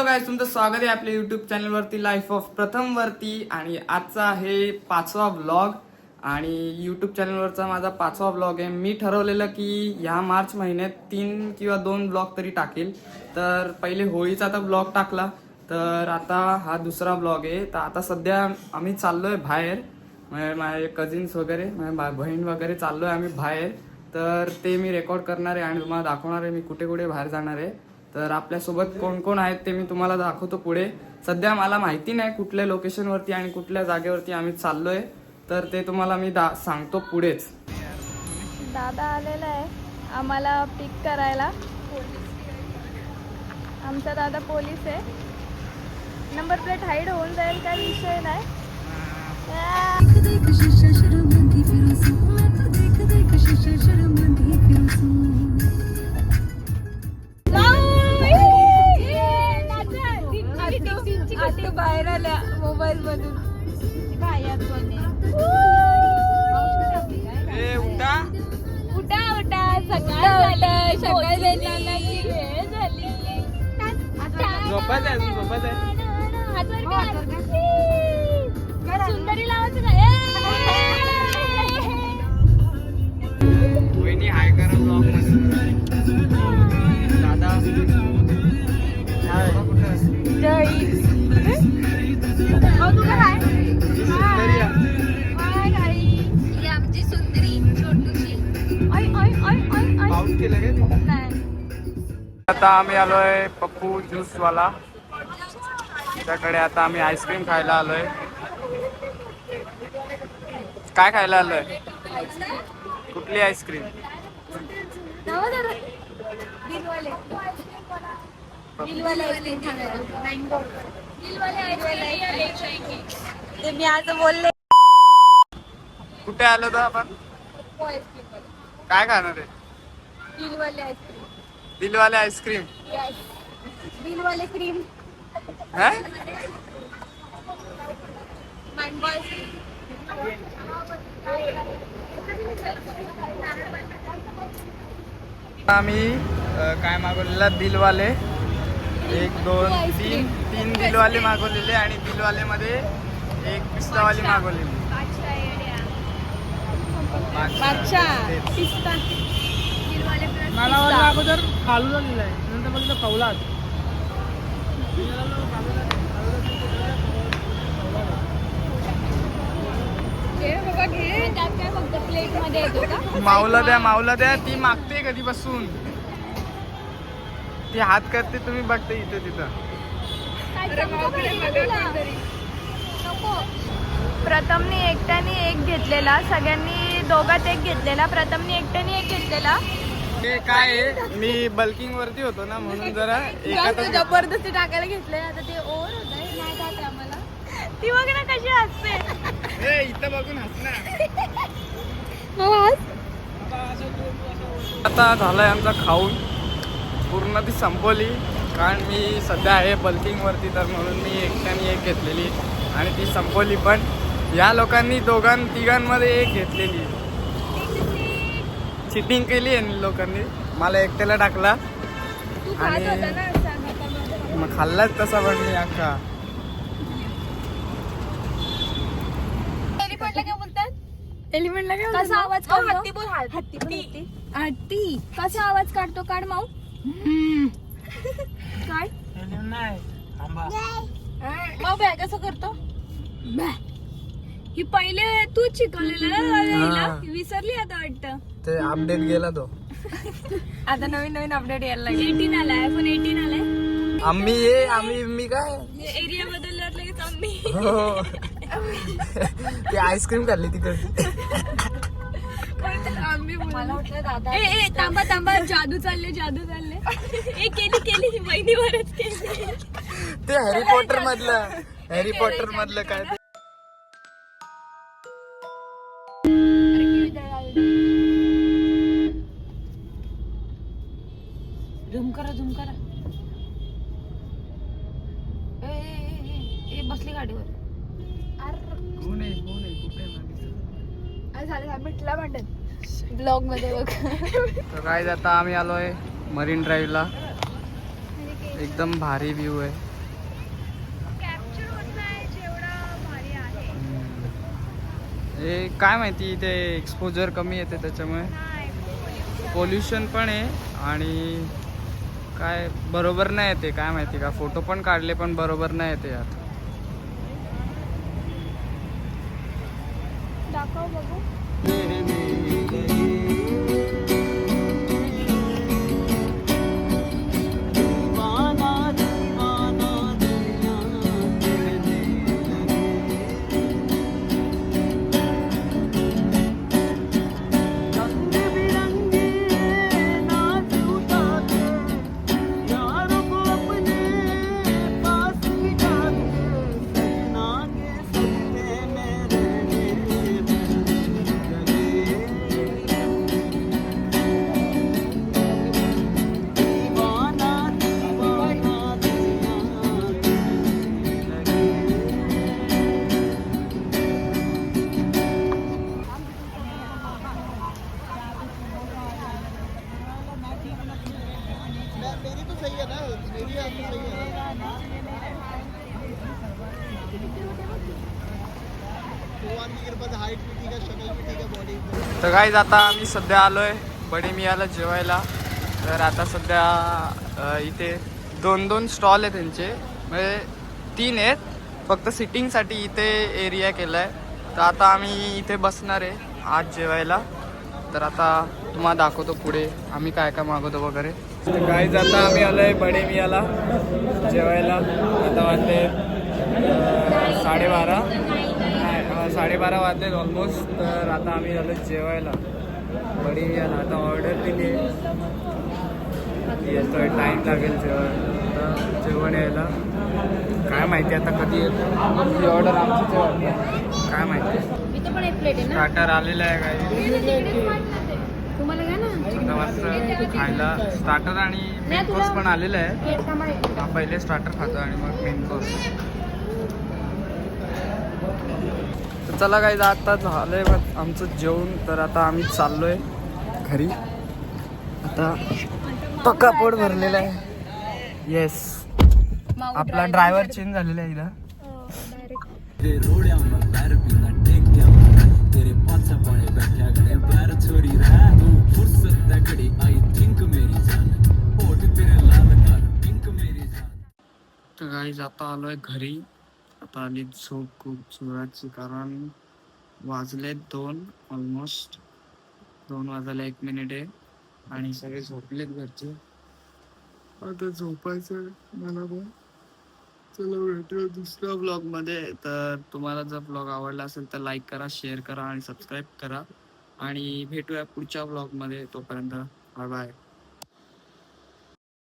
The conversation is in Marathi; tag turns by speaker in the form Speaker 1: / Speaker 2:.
Speaker 1: हॅलो गाईज, तुमचं स्वागत आहे आपल्या युट्यूब चॅनलवरती लाईफ ऑफ प्रथम वरती. आणि आजचा आहे 5वा ब्लॉग आणि युट्यूब चॅनलवरचा माझा 5वा ब्लॉग आहे. मी ठरवलेलं की ह्या मार्च महिन्यात 3 किंवा 2 ब्लॉग तरी टाकेल. तर पहिले होळीचा आता ब्लॉग टाकला, तर आता हा दुसरा ब्लॉग आहे. तर आता सध्या आम्ही चाललोय बाहेर, माझे कझिन्स वगैरे, माझी बहीण वगैरे चाललोय आम्ही बाहेर. तर ते मी रेकॉर्ड करणार आहे आणि तुम्हाला दाखवणार आहे मी कुठे कुठे बाहेर जाणार आहे. तर आपल्यासोबत कोण कोण आहेत ते मी तुम्हाला दाखवतो पुढे. सध्या मला माहिती नाही कुठल्या लोकेशनवरती आणि कुठल्या जागेवरती आम्ही चाललोय, तर ते तुम्हाला मी सांगतो पुढेच.
Speaker 2: दादा आलेला आहे आम्हाला पिक करायला. आमचा दादा पोलीस आहे. नंबर प्लेट हाईड होऊन जाईल काय विषय नाही. बाहेर आल्या मोबाईल मधून.
Speaker 1: उठा
Speaker 2: उठा उठा सकाळ झाली.
Speaker 1: झोपायचं आहे, झोपायचं आहे.
Speaker 2: सुंदरी लावायचं नाही.
Speaker 1: वहिनी हाय करा ब्लॉग मध्ये. दादा
Speaker 2: आमची सुंदरी छोटूशी.
Speaker 1: पाऊस केलं काय? आता आम्ही आलोय पप्पू ज्यूस वाला, त्याकडे आता आम्ही आईस्क्रीम खायला आलोय. काय खायला आलोय? कुठली आईस्क्रीम?
Speaker 2: ते मी आज बोलले.
Speaker 1: कुठे आलो तर आपण? काय खाणार आहे?
Speaker 2: Dilwale ice cream.
Speaker 1: Dilwale ice cream.
Speaker 2: Dilwale cream.
Speaker 1: आम्ही काय मागवलेला? दिलवाले 1 2 3 दिलवाले मागवलेले आणि दिलवाले मध्ये एक पिस्तावाली मागवलेली. मला अगोदर फालुदा दिलाय, नंतर बघितलं फौलाद. मावला द्या ती मागते कधीपासून. ती हात करते, तुम्ही बघते इथे तिथं.
Speaker 2: प्रथमने एकट्याने एक घेतलेला, सगळ्यांनी दोघात एक घेतलेला. प्रथमने एकट्याने एक घेतलेला.
Speaker 1: ते काय आहे, मी बल्किंग वरती होतो ना म्हणून जरा
Speaker 2: जबरदस्ती टाकायला घेतले. आता ते ओव्हर होत आहे, नाही जात आम्हाला. ती बघ ना कशी हसते.
Speaker 1: इथं बघून हसणार. आता झालाय आमचा खाऊन, पूर्ण ती संपवली. कारण मी सध्या आहे बल्किंग वरती, तर म्हणून मी एकट्याने एक घेतलेली आणि ती संपवली. पण या लोकांनी तिघांमध्ये एक घेतलेली. चिटिंग केली आहे लोकांनी, मला एकट्याला टाकला आणि मग खाल्लाच तसा. पण मी अख्खा
Speaker 2: एलिमेंटला काय कसा आवाज काढतो? हत्ती कसा आवाज काढतो? काढ माऊ. काय माऊ बॅ कसं करतो? ही पहिले तूच शिकवलेलं ना, विसरली आता वाटतं.
Speaker 1: ते अपडेट गेला तो.
Speaker 2: आता नवीन अपडेट यायला लागले. 18 आलाय, iPhone 18 आलाय.
Speaker 1: आम्ही काय
Speaker 2: एरिया बदलल्यावर लगेच आम्ही.
Speaker 1: ते आईस्क्रीम खाल्ली तिकडे.
Speaker 2: मला वाटलं दादा ए थांबा जादू चालले. ए केली महिनीवरच केली.
Speaker 1: ते हॅरी पॉटर मधलं काय ते.
Speaker 2: झूम करा. ए बसली गाडीवर.
Speaker 1: कोण आहे कुठे
Speaker 2: झालं मिटला म्हणतात ब्लॉग मध्ये बघ.
Speaker 1: तर काय आता आम्ही आलोय मरीन ड्राईव्हला. एकदम भारी व्ह्यू आहे. हे काय माहिती ते एक्सपोजर कमी येते त्याच्यामुळे पोल्युशन पण आहे आणि काय बरोबर नाही येते काय माहिती का फोटो पण काढले पण बरोबर नाही येते यात.
Speaker 2: दाखव बघू.
Speaker 1: तर गाईज आता आम्ही सध्या आलोय बडे मियाला जेवायला. तर आता सध्या इथे 2-2 स्टॉल आहे त्यांचे म्हणजे 3 आहेत फक्त सिटिंगसाठी इथे एरिया केला आहे. तर आता आम्ही इथे बसणार आहे आज जेवायला. तर आता तुम्हाला दाखवतो पुढे आम्ही काय काय मागवतो वगैरे. गाईज आता आम्ही आलोय बडे मियाला जेवायला. आता वाजले 12:30 वाजले ऑलमोस्ट. तर आता आम्ही आलो जेवायला बडी मियाला. आता ऑर्डर दिली येतोय टाईम लागेल जेवण यायला. काय माहिती आता कधी येतं ही ऑर्डर आमची जेवण काय माहिती.
Speaker 2: इथे पण एक प्लेट आहे ना.
Speaker 1: स्टार्टर आलेलं आहे काय
Speaker 2: तुम्हाला घ्या ना.
Speaker 1: आता मस्त खायला स्टार्टर आणि मेन कोर्स पण आलेलं आहे. पहिले स्टार्टर खातो आणि मग मेन कोर्स. तर चला काय आता झालंय आमचं जेवण. तर आता आम्ही चाललोय घरी. आता पक्का पोट भरलेला आहे. येस आपला ड्रायव्हर चेंज झालेला आहे इथं. तर गाईज आता आलोय घरी. आता आली झोप खूप जोराची कारण वाजले 2 ऑलमोस्ट 2 वाजायला 1 मिनिट आहे आणि सगळे झोपलेत घरचे. आता झोपायचं मला पण. चला भेटूया दुसऱ्या ब्लॉगमध्ये. तर तुम्हाला जर ब्लॉग आवडला असेल तर लाईक करा, शेअर करा आणि सबस्क्राईब करा आणि भेटूया पुढच्या ब्लॉगमध्ये. तोपर्यंत बाय बाय.